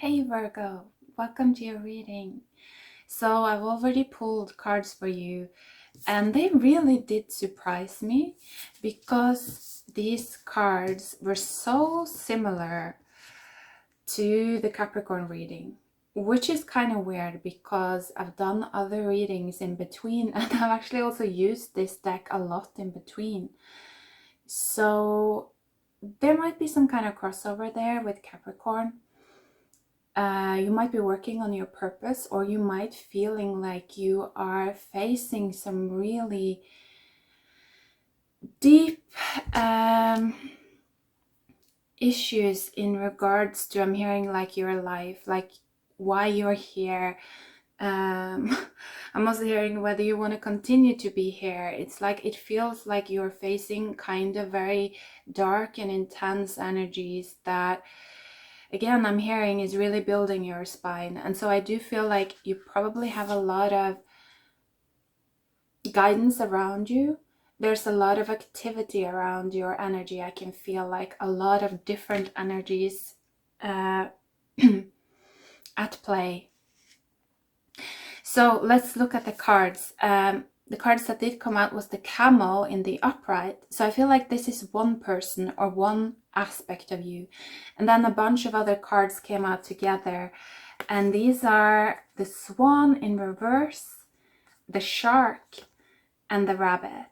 Hey Virgo, welcome to your reading. So I've already pulled cards for you and they really did surprise me because these cards were so similar to the Capricorn reading, which is kind of weird because I've done other readings in between and I've actually also used this deck a lot in between. So there might be some kind of crossover there with Capricorn. You might be working on your purpose, or you might feeling like you are facing some really deep issues in regards to, I'm hearing like your life, like why you're here. I'm also hearing whether you want to continue to be here. It's like it feels like you're facing kind of very dark and intense energies that, again, I'm hearing is really building your spine. And so I do feel like you probably have a lot of guidance around you. There's a lot of activity around your energy. I can feel like a lot of different energies at play. So let's look at the cards. The cards that did come out was the camel in the upright. So I feel like this is one person or one aspect of you. And then a bunch of other cards came out together. And these are the swan in reverse, the shark, and the rabbit.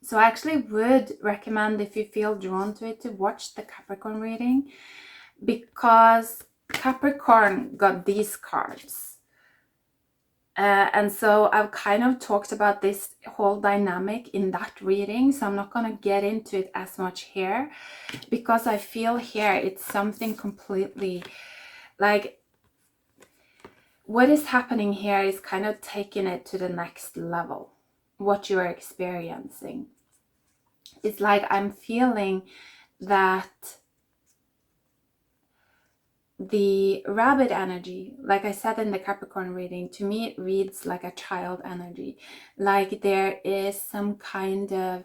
So I actually would recommend, if you feel drawn to it, to watch the Capricorn reading, because Capricorn got these cards. And so I've kind of talked about this whole dynamic in that reading, so I'm not going to get into it as much here, because I feel here it's something completely like what is happening here is kind of taking it to the next level, what you are experiencing. It's like I'm feeling that the rabbit energy, like I said in the Capricorn reading, to me it reads like a child energy, like there is some kind of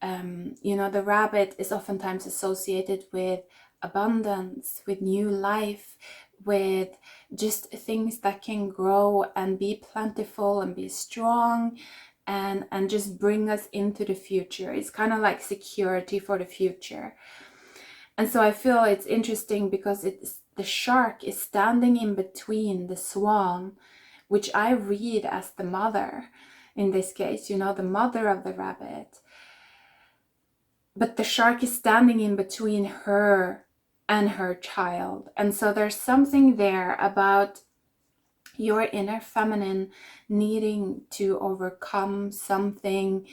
the rabbit is oftentimes associated with abundance, with new life, with just things that can grow and be plentiful and be strong and just bring us into the future. It's kind of like security for the future. And so I feel it's interesting because the shark is standing in between the swan, which I read as the mother in this case, the mother of the rabbit. But the shark is standing in between her and her child. And so there's something there about your inner feminine needing to overcome something.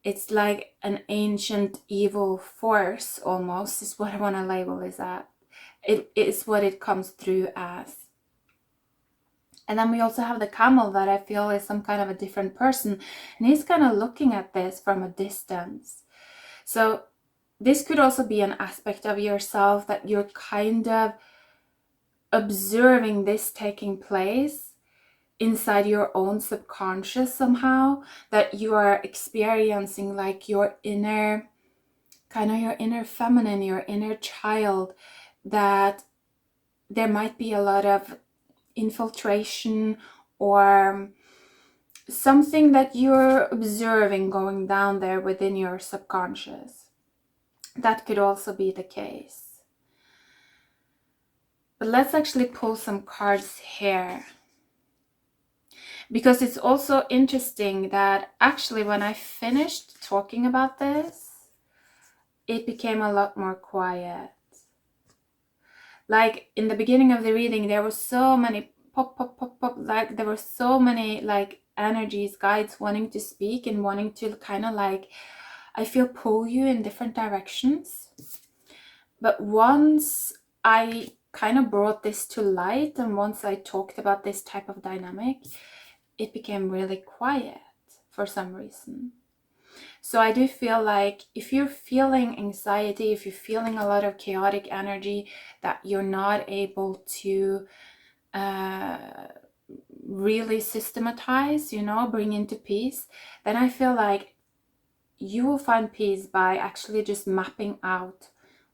It's like an ancient evil force almost, is what I want to label is that. It is what it comes through as. And then we also have the camel that I feel is some kind of a different person. And he's kind of looking at this from a distance. So this could also be an aspect of yourself that you're kind of observing this taking place inside your own subconscious somehow, that you are experiencing like your inner feminine, your inner child, that there might be a lot of infiltration or something that you're observing going down there within your subconscious. That could also be the case. But let's actually pull some cards here, because it's also interesting that actually when I finished talking about this, it became a lot more quiet. Like in the beginning of the reading, there were so many pop, like there were so many like energies, guides wanting to speak and wanting to kind of like, I feel, pull you in different directions. But once I kind of brought this to light and once I talked about this type of dynamic, it became really quiet for some reason. So I do feel like if you're feeling anxiety, if you're feeling a lot of chaotic energy that you're not able to really systematize, bring into peace, then I feel like you will find peace by actually just mapping out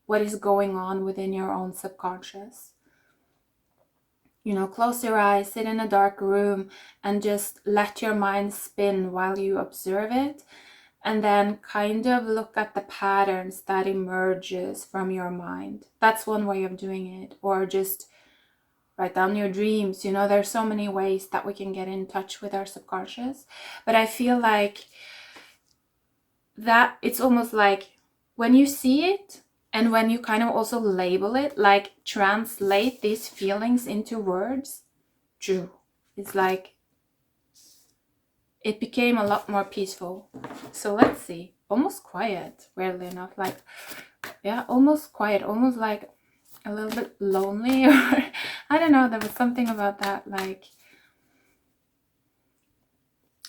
what is going on within your own subconscious. You know, close your eyes, sit in a dark room, and just let your mind spin while you observe it. And then kind of look at the patterns that emerges from your mind. That's one way of doing it. Or just write down your dreams. You know, there's so many ways that we can get in touch with our subconscious. But I feel like that it's almost like when you see it, and when you kind of also label it, like translate these feelings into words, it's like it became a lot more peaceful. So let's see. Almost quiet, weirdly enough. Like, yeah, almost quiet, almost like a little bit lonely, or I don't know, there was something about that, like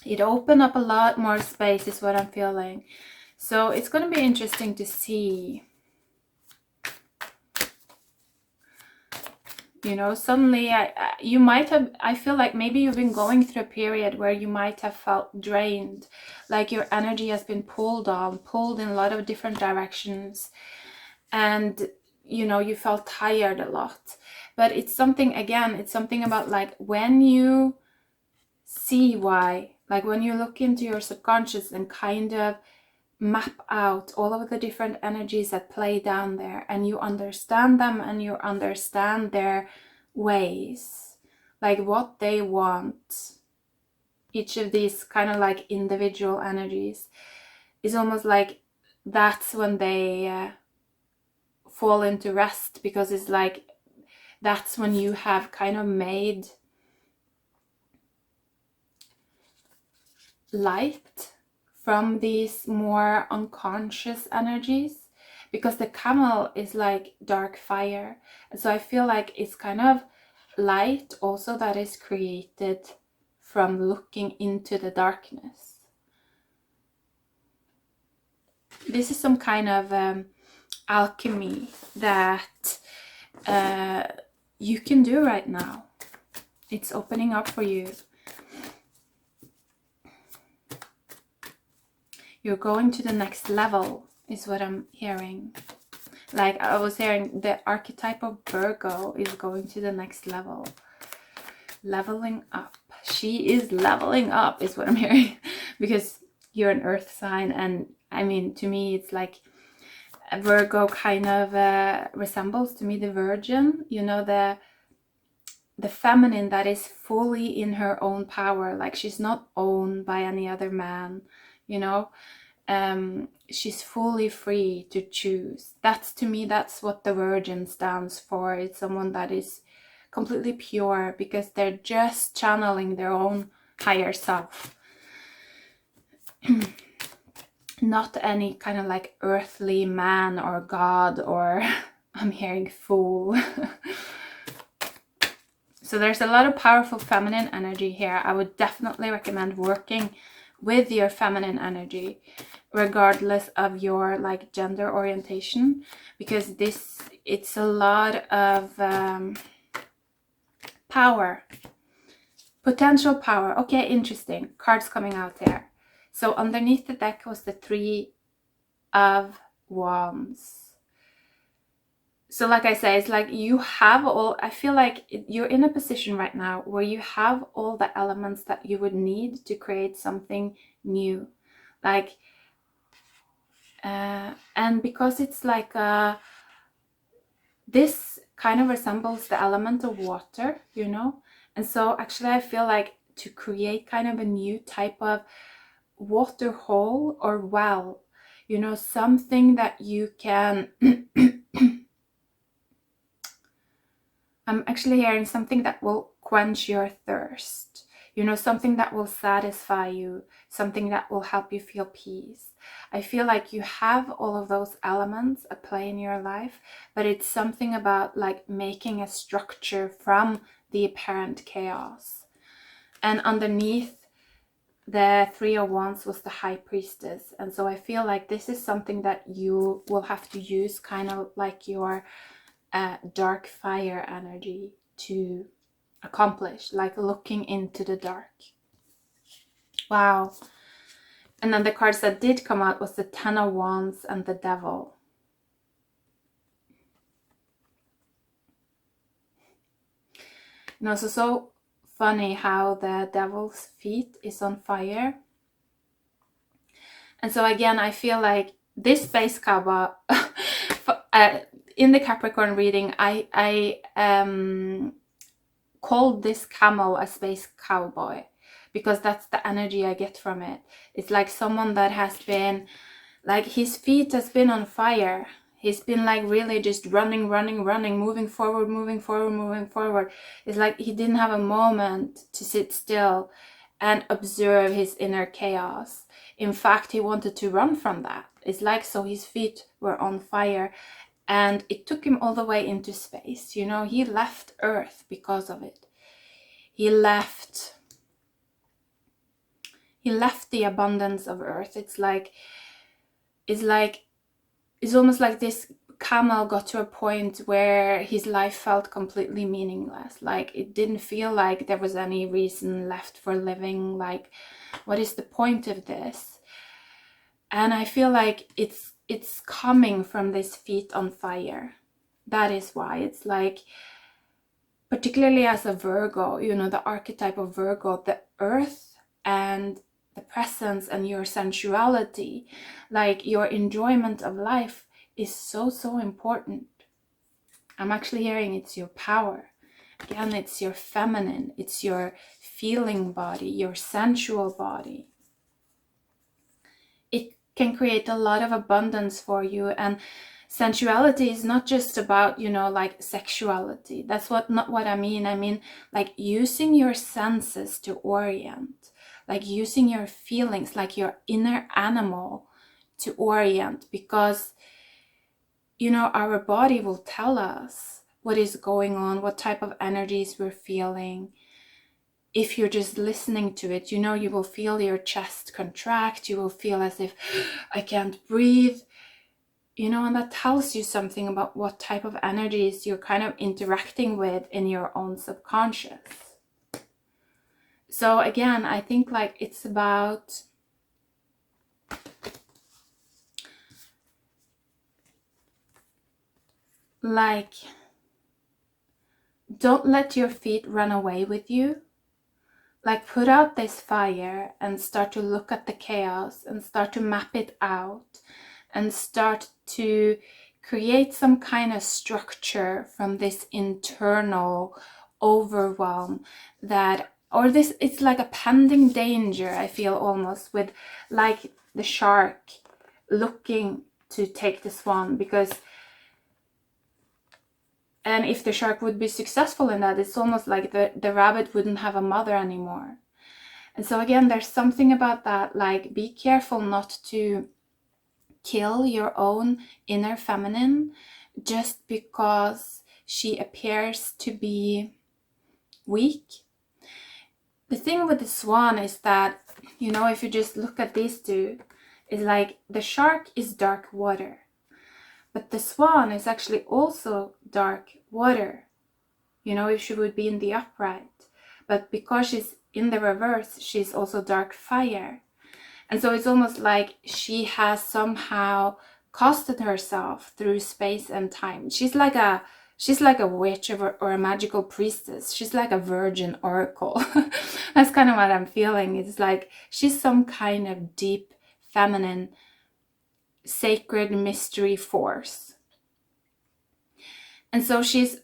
it opened up a lot more space is what I'm feeling. So it's going to be interesting to see. You know, suddenly you might have, I feel like maybe you've been going through a period where you might have felt drained, like your energy has been pulled in a lot of different directions, and you know, you felt tired a lot. But it's something, again, it's something about like when you see why, like when you look into your subconscious and kind of map out all of the different energies that play down there, and you understand them, and you understand their ways, like what they want, each of these kind of like individual energies, is almost like that's when they fall into rest, because it's like that's when you have kind of made light from these more unconscious energies, because the camel is like dark fire. And so I feel like it's kind of light also that is created from looking into the darkness. This is some kind of alchemy that you can do right now. It's opening up for you. You're going to the next level is what I'm hearing. Like I was hearing, the archetype of Virgo is going to the next level. Leveling up. She is leveling up is what I'm hearing. Because you're an earth sign, and I mean, to me it's like Virgo kind of resembles to me the Virgin. You know, the feminine that is fully in her own power. Like she's not owned by any other man, you know. She's fully free to choose. That's, to me, that's what the Virgin stands for. It's someone that is completely pure, because they're just channeling their own higher self. Not any kind of like earthly man or god, or I'm hearing fool. So there's a lot of powerful feminine energy here. I would definitely recommend working with your feminine energy, regardless of your like gender orientation, because it's a lot of power, potential power. Okay, interesting cards coming out there. So underneath the deck was the 3 of Wands. So like I say, it's like you have all, I feel like you're in a position right now where you have all the elements that you would need to create something new. Like, and because it's like, this kind of resembles the element of water, you know? And so actually I feel like to create kind of a new type of water hole or well, you know, something that you can I'm actually hearing something that will quench your thirst, you know, something that will satisfy you, something that will help you feel peace. I feel like you have all of those elements at play in your life, but it's something about like making a structure from the apparent chaos. And underneath the 3 of Wands was the High Priestess. And so I feel like this is something that you will have to use kind of like your dark fire energy to accomplish, like looking into the dark. Wow. And then the cards that did come out was the 10 of Wands and the Devil. So funny how the devil's feet is on fire. And so again, I feel like this space cowboy in the Capricorn reading, I called this camel a space cowboy because that's the energy I get from it. It's like someone that has been, like, his feet has been on fire. He's been like really just running, moving forward. It's like he didn't have a moment to sit still and observe his inner chaos. In fact, he wanted to run from that. It's like, so his feet were on fire, and it took him all the way into space. He left Earth because of it. He left the abundance of Earth. It's almost like this camel got to a point where his life felt completely meaningless. Like, it didn't feel like there was any reason left for living. Like, what is the point of this? And I feel like it's coming from this feet on fire. That is why. It's like, particularly as a Virgo, the archetype of Virgo, the earth and the presence and your sensuality, like your enjoyment of life, is so, so important. I'm actually hearing it's your power. Again, it's your feminine, it's your feeling body, your sensual body. It can create a lot of abundance for you. And sensuality is not just about, like sexuality. That's not what I mean. I mean, like, using your senses to orient, like using your feelings, like your inner animal to orient, because, our body will tell us what is going on, what type of energies we're feeling. If you're just listening to it, you will feel your chest contract. You will feel as if, I can't breathe. And that tells you something about what type of energies you're kind of interacting with in your own subconscious. So again, I think like it's about like, don't let your feet run away with you. Like, put out this fire and start to look at the chaos and start to map it out and start to create some kind of structure from this internal overwhelm it's like a pending danger, I feel, almost, with like the shark looking to take the swan, and if the shark would be successful in that, it's almost like the rabbit wouldn't have a mother anymore. And so again, there's something about that, like, be careful not to kill your own inner feminine just because she appears to be weak. The thing with the swan is that, if you just look at these two, is like the shark is dark water, but the swan is actually also dark water, if she would be in the upright. But because she's in the reverse, she's also dark fire. And so it's almost like she has somehow costed herself through space and time. She's like a witch or a magical priestess. She's like a virgin oracle. That's kind of what I'm feeling. It's like she's some kind of deep, feminine, sacred mystery force. And so she's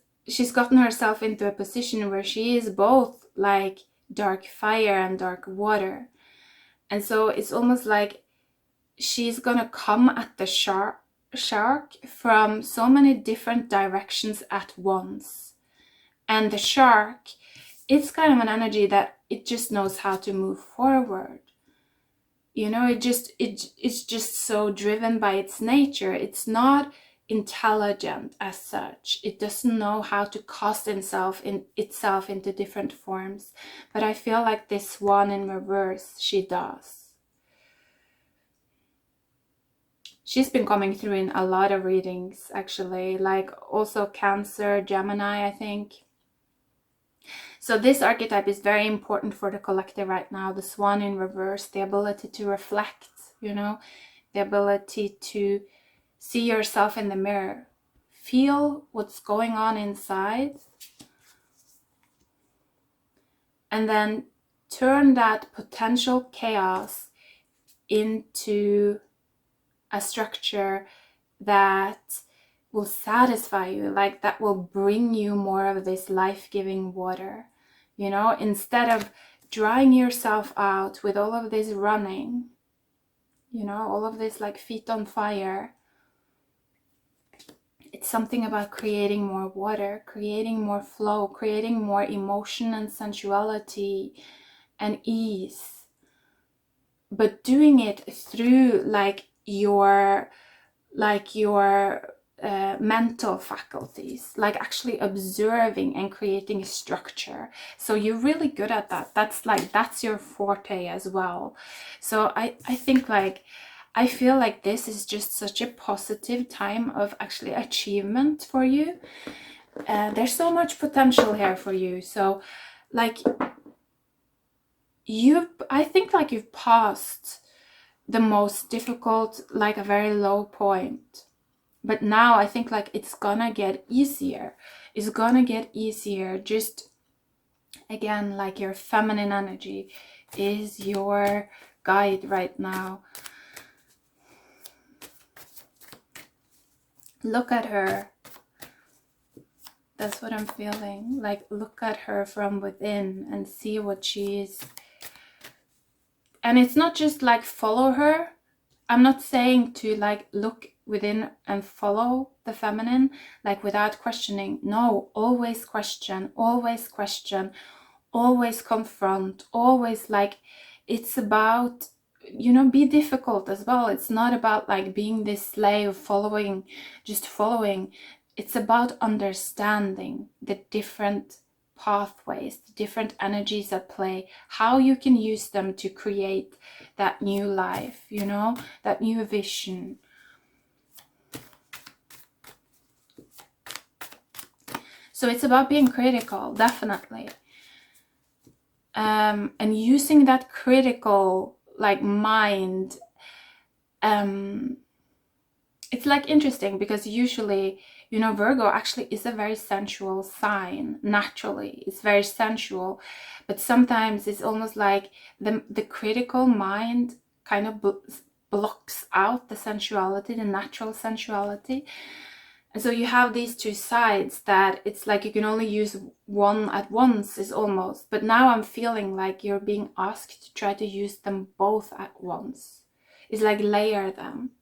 gotten herself into a position where she is both like dark fire and dark water. And so it's almost like she's gonna come at the shark from so many different directions at once. And the shark, it's kind of an energy that it just knows how to move forward. It's just so driven by its nature. It's not intelligent as such. It doesn't know how to cast itself into different forms. But I feel like this swan in reverse, she does. She's been coming through in a lot of readings, actually, like also Cancer, Gemini, I think. So this archetype is very important for the collective right now. The swan in reverse, the ability to reflect, the ability to see yourself in the mirror, feel what's going on inside, and then turn that potential chaos into a structure that will satisfy you, like that will bring you more of this life-giving water, you know, instead of drying yourself out with all of this running, you know, all of this like feet on fire. It's something about creating more water, creating more flow, creating more emotion and sensuality and ease, but doing it through like your mental faculties, like actually observing and creating a structure. So you're really good at that. That's your forte as well. So I think like, I feel like this is just such a positive time of actually achievement for you. There's so much potential here for you. So like I think like you've passed the most difficult, like a very low point. But now I think like it's gonna get easier. It's gonna get easier. Just again, like your feminine energy is your guide right now. Look at her. That's what I'm feeling. Like, look at her from within and see what she's. And it's not just like follow her. I'm not saying to like look within and follow the feminine, like without questioning. No, always question, always question, always confront, always like, it's about, you know, be difficult as well. It's not about like being this slave following, just following. It's about understanding the different pathways, the different energies at play, how you can use them to create that new life, you know, that new vision. So it's about being critical, definitely. And using that critical like mind. It's like interesting because usually, you know, Virgo actually is a very sensual sign. Naturally, it's very sensual, but sometimes it's almost like the critical mind kind of blocks out the sensuality, the natural sensuality. And so you have these two sides that it's like you can only use one at once, is almost. But now I'm feeling like you're being asked to try to use them both at once. It's like layer them.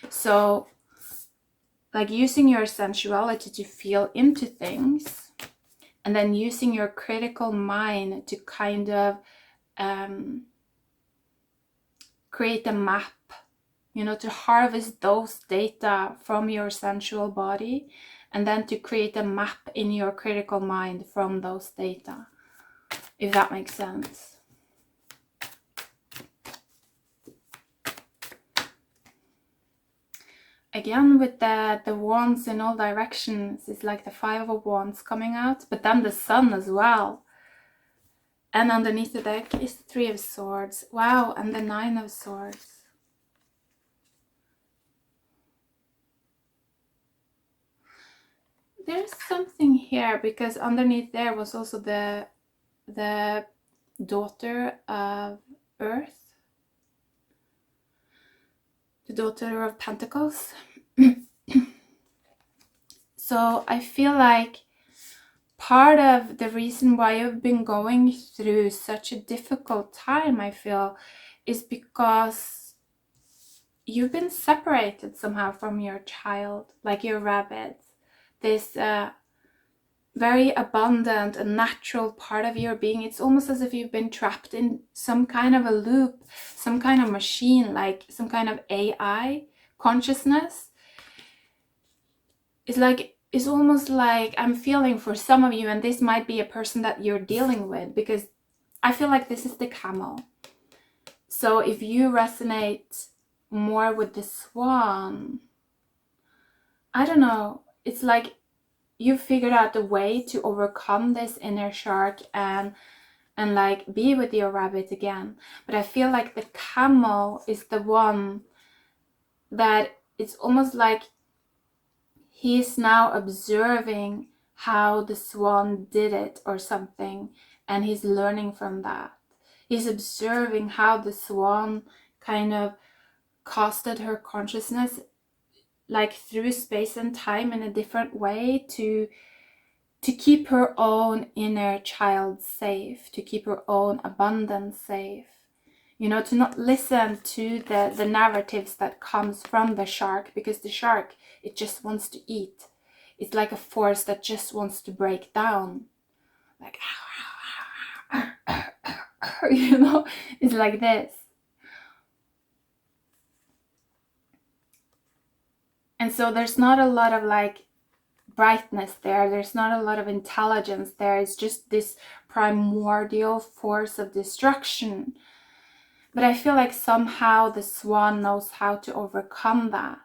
So like using your sensuality to feel into things, and then using your critical mind to kind of create a map, you know, to harvest those data from your sensual body, and then to create a map in your critical mind from those data, if that makes sense. Again, with the wands in all directions, it's like the 5 of Wands coming out, but then the Sun as well. And underneath the deck is the 3 of Swords. Wow, and the 9 of Swords. There's something here, because underneath there was also the daughter of Earth. The daughter of Pentacles. So I feel like part of the reason why you've been going through such a difficult time, I feel, is because you've been separated somehow from your child, like your rabbit. This very abundant and natural part of your being. It's almost as if you've been trapped in some kind of a loop, some kind of machine, like some kind of AI consciousness. It's almost like I'm feeling for some of you, and this might be a person that you're dealing with, because I feel like this is the camel. So if you resonate more with the swan, I don't know, it's like you figured out a way to overcome this inner shark and like be with your rabbit again. But I feel like the camel is the one that it's almost like he's now observing how the swan did it or something, and he's learning from that. He's observing how the swan kind of casted her consciousness like through space and time in a different way to keep her own inner child safe, to keep her own abundance safe. You know, to not listen to the narratives that comes from the shark, because the shark, it just wants to eat. It's like a force that just wants to break down. Like, you know, it's like this. And so there's not a lot of like brightness there. There's not a lot of intelligence there. It's just this primordial force of destruction. But I feel like somehow the swan knows how to overcome that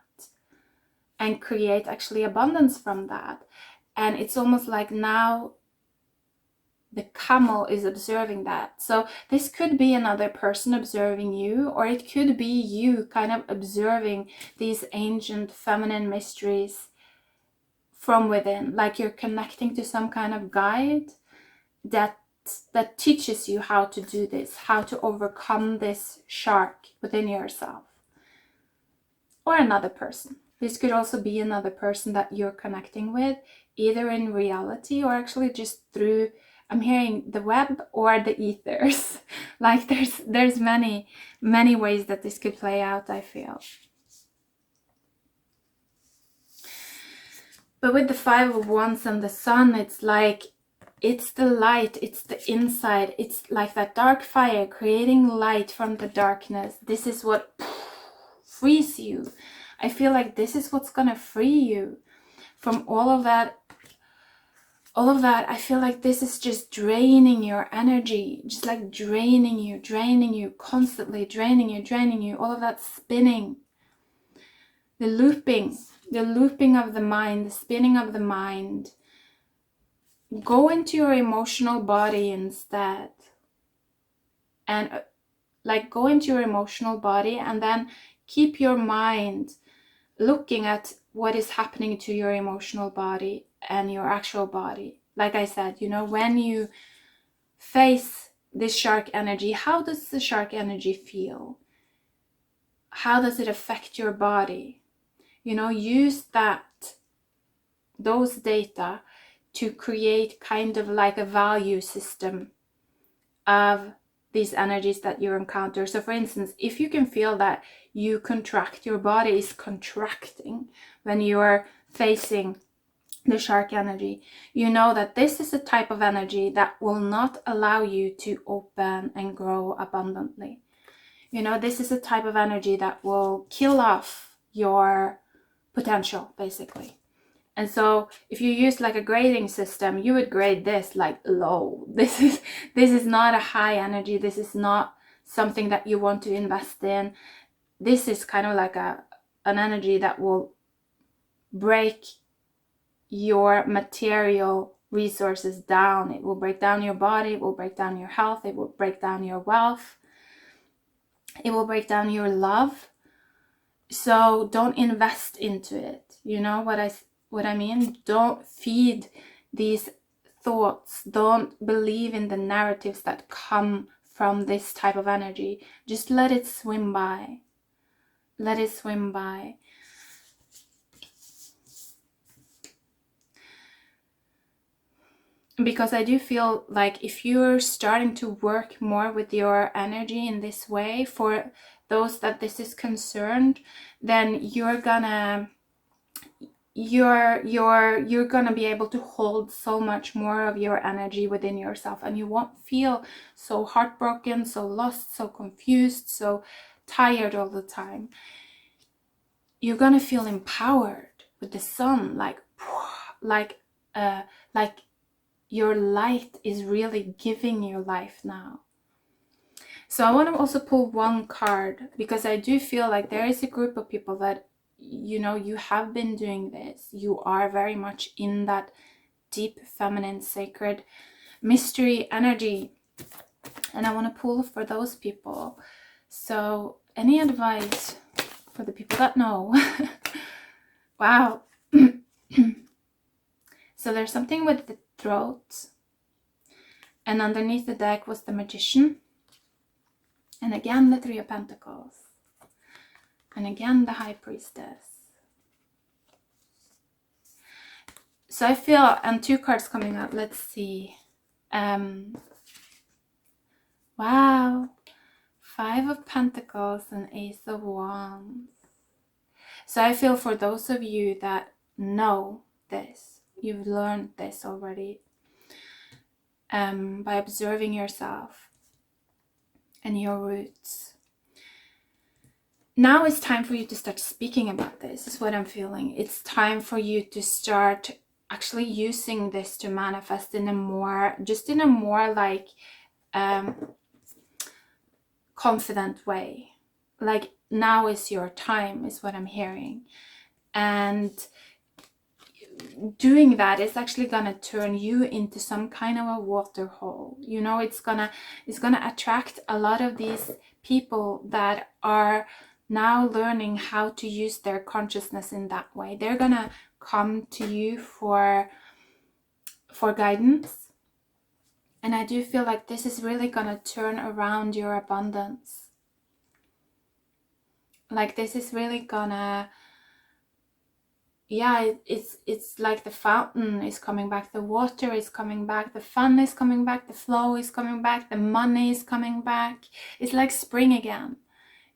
and create actually abundance from that. And it's almost like now the camel is observing that. So this could be another person observing you, or it could be you kind of observing these ancient feminine mysteries from within, like you're connecting to some kind of guide that teaches you how to do this, how to overcome this shark within yourself. Or another person. This could also be another person that you're connecting with, either in reality or actually just through, I'm hearing the web or the ethers. Like there's many ways that this could play out, I feel. But with the Five of Wands and the Sun, it's like, it's the light, it's the inside, it's like that dark fire creating light from the darkness. This is what frees you. I feel like this is what's gonna free you from all of that. I feel like this is just draining your energy, just like draining you, constantly draining you, all of that spinning, the looping of the mind, the spinning of the mind. Go into your emotional body instead, and like go into your emotional body, and then keep your mind looking at what is happening to your emotional body and your actual body. Like I said, you know, when you face this shark energy, how does the shark energy feel? How does it affect your body? You know, use those data to create kind of like a value system of these energies that you encounter. So for instance, if you can feel that you contract, your body is contracting when you are facing the shark energy, you know that this is a type of energy that will not allow you to open and grow abundantly. You know, this is a type of energy that will kill off your potential, basically. And so if you use like a grading system, you would grade this like low. This is not a high energy. This is not something that you want to invest in. This is kind of like an energy that will break your material resources down. It will break down your body. It will break down your health. It will break down your wealth. It will break down your love. So don't invest into it. You know what I mean? Don't feed these thoughts. Don't believe in the narratives that come from this type of energy. Just let it swim by. Let it swim by. Because I do feel like if you're starting to work more with your energy in this way, for those that this is concerned, then you're gonna be able to hold so much more of your energy within yourself, and you won't feel so heartbroken, so lost, so confused, so tired all the time. You're gonna feel empowered with the sun, like your light is really giving you life now. So I want to also pull one card, because I do feel like there is a group of people that, you know, you have been doing this. You are very much in that deep feminine sacred mystery energy, and I want to pull for those people. So any advice for the people that know? Wow. So there's something with the throat. And underneath the deck was the Magician. And again, the Three of Pentacles. And again, the High Priestess. So I feel, and 2 cards coming out, let's see. Wow. 5 of Pentacles and Ace of Wands. So I feel for those of you that know this, you've learned this already, by observing yourself and your roots. Now it's time for you to start speaking about this, is what I'm feeling. It's time for you to start actually using this to manifest in a more, like confident way. Like, now is your time, is what I'm hearing. And doing that is actually gonna turn you into some kind of a water hole. You know, it's gonna attract a lot of these people that are now learning how to use their consciousness in that way. They're gonna come to you for guidance. And I do feel like this is really gonna turn around your abundance. Like, this is really gonna, yeah, it's like the fountain is coming back, the water is coming back, the fun is coming back, the flow is coming back, the money is coming back. It's like spring again.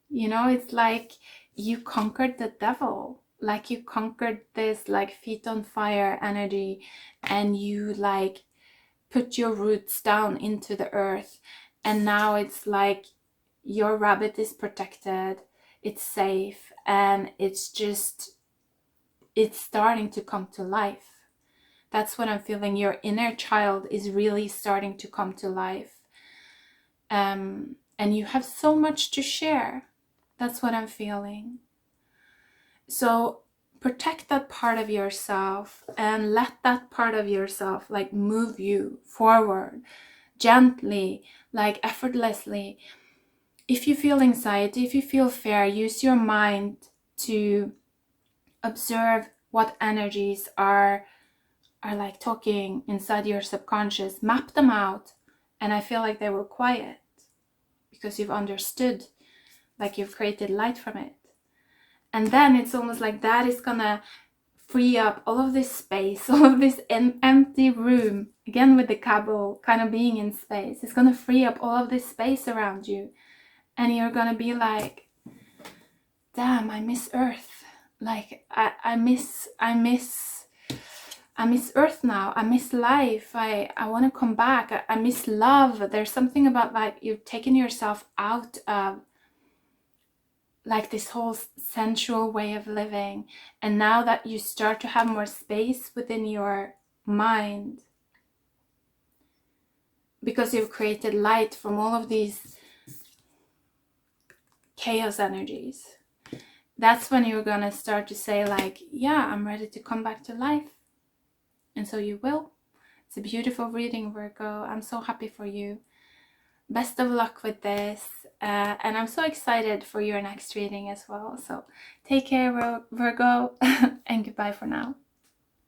You know, it's like you conquered the devil. Like, you conquered this like feet on fire energy, and you like put your roots down into the earth. And now it's like your rabbit is protected, it's safe, and it's starting to come to life. That's what I'm feeling. Your inner child is really starting to come to life. And you have so much to share. That's what I'm feeling. So protect that part of yourself and let that part of yourself like move you forward gently, like effortlessly. If you feel anxiety, if you feel fear, use your mind to observe what energies are like talking inside your subconscious. Map them out. And I feel like they were quiet because you've understood, like you've created light from it. And then it's almost like that is gonna free up all of this space, all of this empty room, again with the Kabul kind of being in space. It's gonna free up all of this space around you, and you're gonna be like, damn, I miss Earth. Like I miss Earth now. I miss life. I want to come back. I miss love. There's something about like you've taken yourself out of like this whole sensual way of living, and now that you start to have more space within your mind because you've created light from all of these chaos energies, that's when you're gonna start to say like, yeah, I'm ready to come back to life. And so you will. It's a beautiful reading, Virgo. I'm so happy for you. Best of luck with this. And I'm so excited for your next reading as well. So take care, Virgo, and goodbye for now.